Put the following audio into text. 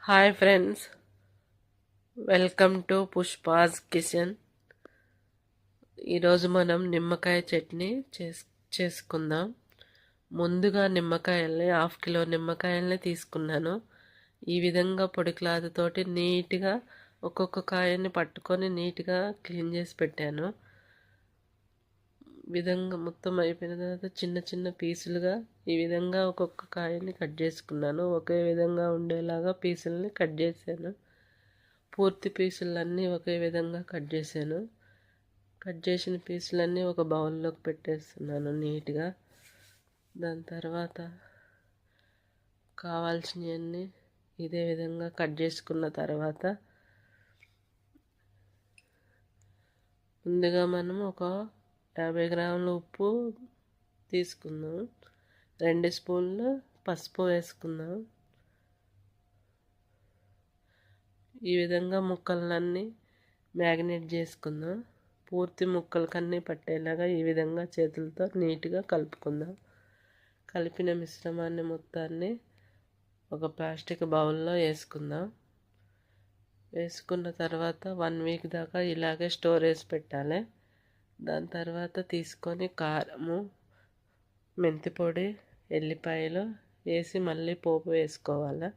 Hi friends, welcome to Pushpa's kitchen. ఈరోజు మనం నిమ్మకాయ చట్నీ చేసుకుందాం. ముందుగా నిమ్మకాయల్ని 1/2 కిలో నిమ్మకాయల్ని తీసుకున్నాను. ఈ విధంగా పొడి క్లాత్ తోటి నీట్గా ఒక్కొక్క కాయని పట్టుకొని నీట్గా క్లీన్ చేసి పెట్టాను. విధంగా మొత్తం అయిపోయిన తర్వాత చిన్న చిన్న పీసులుగా ఈ విధంగా ఒక్కొక్క కాయని కట్ చేసుకున్నాను. ఒకే విధంగా ఉండేలాగా పీసుల్ని కట్ చేశాను. పూర్తి పీసులన్నీ ఒకే విధంగా కట్ చేశాను. కట్ చేసిన పీసులన్నీ ఒక బౌల్లోకి పెట్టేస్తున్నాను నీట్గా. దాని తర్వాత కావాల్సినవన్నీ ఇదే విధంగా కట్ చేసుకున్న తర్వాత ముందుగా మనం ఒక 50 గ్రాముల ఉప్పు తీసుకుందాం. 2 స్పూన్లు పసుపు వేసుకుందాం. ఈ విధంగా ముక్కలన్నీ మ్యాగ్నేట్ చేసుకుందాం. పూర్తి ముక్కలకన్నీ పట్టేలాగా ఈ విధంగా చేతులతో నీట్గా కలుపుకుందాం. కలిపిన మిశ్రమాన్ని మొత్తాన్ని ఒక ప్లాస్టిక్ బౌల్లో వేసుకుందాం. వేసుకున్న తర్వాత 1 వీక్ దాకా ఇలాగే స్టోర్ చేసి పెట్టాలి. దాని తర్వాత తీసుకొని కారము, మెంతి పొడి, ఎల్లిపాయలు వేసి మళ్ళీ పోపు వేసుకోవాలి.